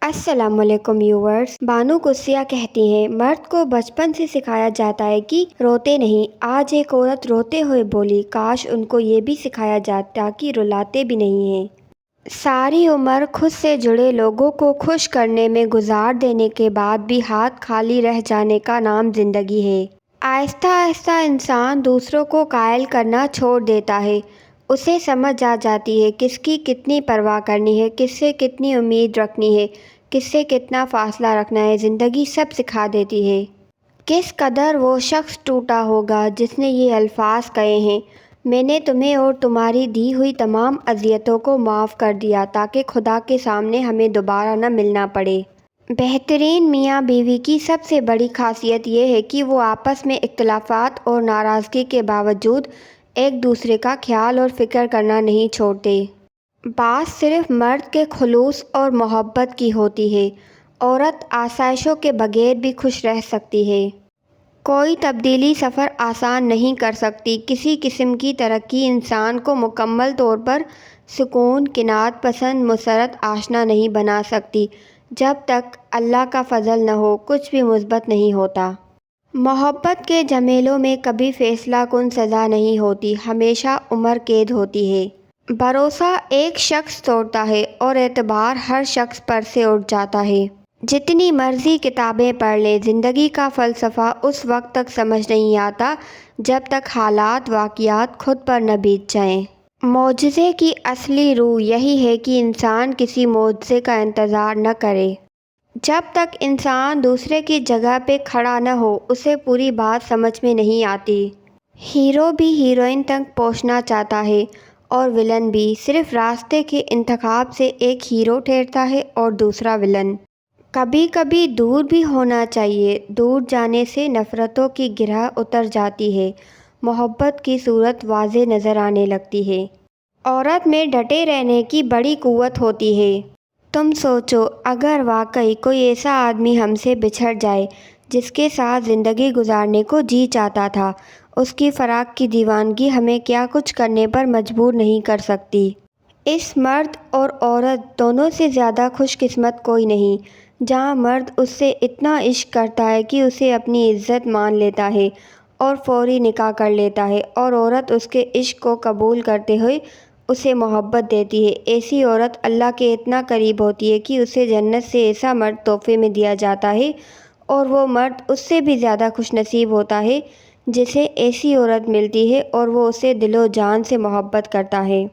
السلام علیکم ویورز۔ بانو قدسیہ کہتی ہیں مرد کو بچپن سے سکھایا جاتا ہے کہ روتے نہیں۔ آج ایک عورت روتے ہوئے بولی کاش ان کو یہ بھی سکھایا جاتا کہ رلاتے بھی نہیں ہیں۔ ساری عمر خود سے جڑے لوگوں کو خوش کرنے میں گزار دینے کے بعد بھی ہاتھ خالی رہ جانے کا نام زندگی ہے۔ آہستہ آہستہ انسان دوسروں کو قائل کرنا چھوڑ دیتا ہے۔ اسے سمجھ آ جاتی ہے کس کی کتنی پرواہ کرنی ہے، کس سے کتنی امید رکھنی ہے، کس سے کتنا فاصلہ رکھنا ہے۔ زندگی سب سکھا دیتی ہے۔ کس قدر وہ شخص ٹوٹا ہوگا جس نے یہ الفاظ کہے ہیں، میں نے تمہیں اور تمہاری دی ہوئی تمام اذیتوں کو معاف کر دیا تاکہ خدا کے سامنے ہمیں دوبارہ نہ ملنا پڑے۔ بہترین میاں بیوی کی سب سے بڑی خاصیت یہ ہے کہ وہ آپس میں اختلافات اور ناراضگی کے باوجود ایک دوسرے کا خیال اور فکر کرنا نہیں چھوڑتے۔ بات صرف مرد کے خلوص اور محبت کی ہوتی ہے۔ عورت آسائشوں کے بغیر بھی خوش رہ سکتی ہے۔ کوئی تبدیلی سفر آسان نہیں کر سکتی۔ کسی قسم کی ترقی انسان کو مکمل طور پر سکون، قناعت پسند، مسرت آشنا نہیں بنا سکتی۔ جب تک اللہ کا فضل نہ ہو کچھ بھی مثبت نہیں ہوتا۔ محبت کے جھمیلوں میں کبھی فیصلہ کن سزا نہیں ہوتی، ہمیشہ عمر قید ہوتی ہے۔ بھروسہ ایک شخص توڑتا ہے اور اعتبار ہر شخص پر سے اٹھ جاتا ہے۔ جتنی مرضی کتابیں پڑھ لیں، زندگی کا فلسفہ اس وقت تک سمجھ نہیں آتا جب تک حالات، واقعات خود پر نہ بیت جائیں۔ معجزے کی اصلی روح یہی ہے کہ انسان کسی معجزے کا انتظار نہ کرے۔ جب تک انسان دوسرے کی جگہ پہ کھڑا نہ ہو اسے پوری بات سمجھ میں نہیں آتی۔ ہیرو بھی ہیروئن تک پہنچنا چاہتا ہے اور ولن بھی۔ صرف راستے کے انتخاب سے ایک ہیرو ٹھہرتا ہے اور دوسرا ولن۔ کبھی کبھی دور بھی ہونا چاہیے۔ دور جانے سے نفرتوں کی گرہ اتر جاتی ہے، محبت کی صورت واضح نظر آنے لگتی ہے۔ عورت میں ڈٹے رہنے کی بڑی قوت ہوتی ہے۔ تم سوچو اگر واقعی کوئی ایسا آدمی ہم سے بچھڑ جائے جس کے ساتھ زندگی گزارنے کو جی چاہتا تھا، اس کی فراق کی دیوانگی ہمیں کیا کچھ کرنے پر مجبور نہیں کر سکتی۔ اس مرد اور عورت دونوں سے زیادہ خوش قسمت کوئی نہیں، جہاں مرد اس سے اتنا عشق کرتا ہے کہ اسے اپنی عزت مان لیتا ہے اور فوری نکاح کر لیتا ہے، اور عورت اس کے عشق کو قبول کرتے ہوئے اسے محبت دیتی ہے۔ ایسی عورت اللہ کے اتنا قریب ہوتی ہے کہ اسے جنت سے ایسا مرد تحفے میں دیا جاتا ہے، اور وہ مرد اس سے بھی زیادہ خوش نصیب ہوتا ہے جسے ایسی عورت ملتی ہے اور وہ اسے دل و جان سے محبت کرتا ہے۔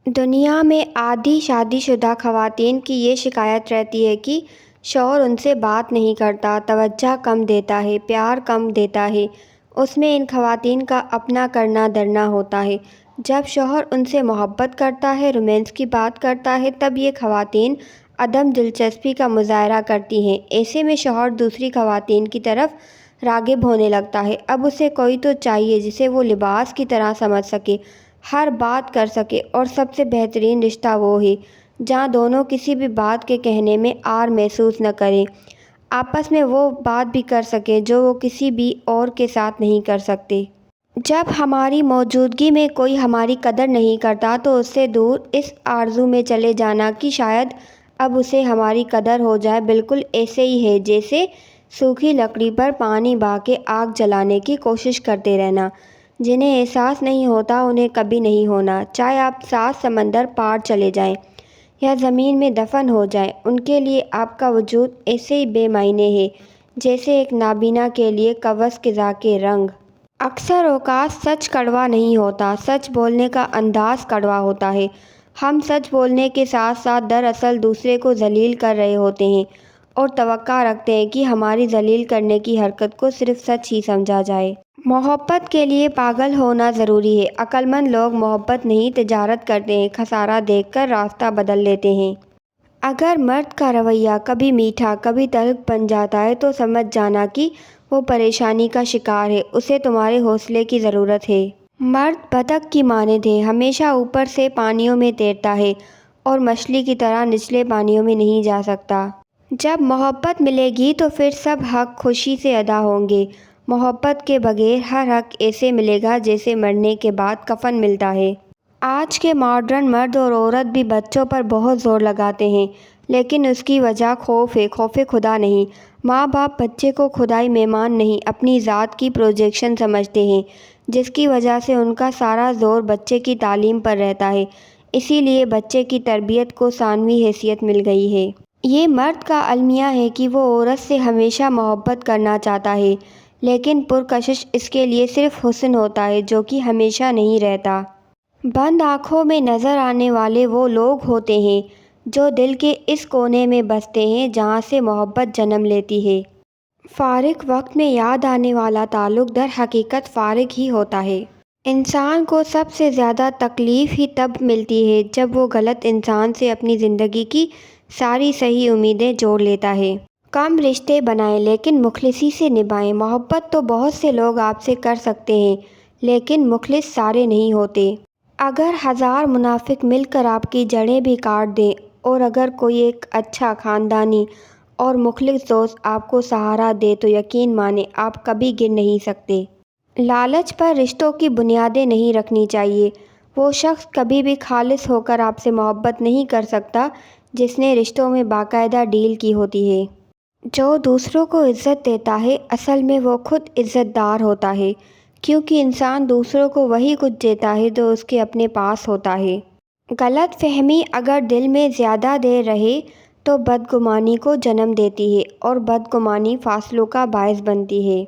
دنیا میں آدھی شادی شدہ خواتین کی یہ شکایت رہتی ہے کہ شوہر ان سے بات نہیں کرتا، توجہ کم دیتا ہے، پیار کم دیتا ہے۔ اس میں ان خواتین کا اپنا کرنا دھرنا ہوتا ہے۔ جب شوہر ان سے محبت کرتا ہے، رومانس کی بات کرتا ہے، تب یہ خواتین عدم دلچسپی کا مظاہرہ کرتی ہیں۔ ایسے میں شوہر دوسری خواتین کی طرف راغب ہونے لگتا ہے۔ اب اسے کوئی تو چاہیے جسے وہ لباس کی طرح سمجھ سکے، ہر بات کر سکے، اور سب سے بہترین رشتہ وہ ہے جہاں دونوں کسی بھی بات کے کہنے میں عار محسوس نہ کریں، آپس میں وہ بات بھی کر سکیں جو وہ کسی بھی اور کے ساتھ نہیں کر سکتے۔ جب ہماری موجودگی میں کوئی ہماری قدر نہیں کرتا تو اس سے دور اس آرزو میں چلے جانا کہ شاید اب اسے ہماری قدر ہو جائے، بالکل ایسے ہی ہے جیسے سوکھی لکڑی پر پانی بہا کے آگ جلانے کی کوشش کرتے رہنا۔ جنہیں احساس نہیں ہوتا انہیں کبھی نہیں ہونا، چاہے آپ 7 سمندر پار چلے جائیں یا زمین میں دفن ہو جائیں، ان کے لیے آپ کا وجود ایسے ہی بے معنی ہے جیسے ایک نابینا کے لیے قوس قزح کے رنگ۔ اکثر اوقات سچ کڑوا نہیں ہوتا، سچ بولنے کا انداز کڑوا ہوتا ہے۔ ہم سچ بولنے کے ساتھ ساتھ دراصل دوسرے کو ذلیل کر رہے ہوتے ہیں اور توقع رکھتے ہیں کہ ہماری ذلیل کرنے کی حرکت کو صرف سچ ہی سمجھا جائے۔ محبت کے لیے پاگل ہونا ضروری ہے۔ عقل مند لوگ محبت نہیں تجارت کرتے ہیں، خسارہ دیکھ کر راستہ بدل لیتے ہیں۔ اگر مرد کا رویہ کبھی میٹھا کبھی تلخ بن جاتا ہے تو سمجھ جانا کہ وہ پریشانی کا شکار ہے، اسے تمہارے حوصلے کی ضرورت ہے۔ مرد بطخ کی مانند ہے، ہمیشہ اوپر سے پانیوں میں تیرتا ہے اور مچھلی کی طرح نچلے پانیوں میں نہیں جا سکتا۔ جب محبت ملے گی تو پھر سب حق خوشی سے ادا ہوں گے۔ محبت کے بغیر ہر حق ایسے ملے گا جیسے مرنے کے بعد کفن ملتا ہے۔ آج کے ماڈرن مرد اور عورت بھی بچوں پر بہت زور لگاتے ہیں، لیکن اس کی وجہ خوف ہے، خوف خدا نہیں۔ ماں باپ بچے کو خدائی مہمان نہیں، اپنی ذات کی پروجیکشن سمجھتے ہیں، جس کی وجہ سے ان کا سارا زور بچے کی تعلیم پر رہتا ہے۔ اسی لیے بچے کی تربیت کو ثانوی حیثیت مل گئی ہے۔ یہ مرد کا المیہ ہے کہ وہ عورت سے ہمیشہ محبت کرنا چاہتا ہے، لیکن پرکشش اس کے لیے صرف حسن ہوتا ہے جو کہ ہمیشہ نہیں رہتا۔ بند آنکھوں میں نظر آنے والے وہ لوگ ہوتے ہیں جو دل کے اس کونے میں بستے ہیں جہاں سے محبت جنم لیتی ہے۔ فارغ وقت میں یاد آنے والا تعلق در حقیقت فارغ ہی ہوتا ہے۔ انسان کو سب سے زیادہ تکلیف ہی تب ملتی ہے جب وہ غلط انسان سے اپنی زندگی کی ساری صحیح امیدیں جوڑ لیتا ہے۔ کم رشتے بنائیں لیکن مخلصی سے نبھائیں۔ محبت تو بہت سے لوگ آپ سے کر سکتے ہیں، لیکن مخلص سارے نہیں ہوتے۔ اگر 1000 منافق مل کر آپ کی جڑیں بھی کاٹ دیں اور اگر کوئی ایک اچھا خاندانی اور مخلص دوست آپ کو سہارا دے تو یقین مانیں آپ کبھی گر نہیں سکتے۔ لالچ پر رشتوں کی بنیادیں نہیں رکھنی چاہیے۔ وہ شخص کبھی بھی خالص ہو کر آپ سے محبت نہیں کر سکتا جس نے رشتوں میں باقاعدہ ڈیل کی ہوتی ہے۔ جو دوسروں کو عزت دیتا ہے اصل میں وہ خود عزت دار ہوتا ہے، کیونکہ انسان دوسروں کو وہی کچھ دیتا ہے جو اس کے اپنے پاس ہوتا ہے۔ غلط فہمی اگر دل میں زیادہ دیر رہے تو بدگمانی کو جنم دیتی ہے اور بدگمانی فاصلوں کا باعث بنتی ہے۔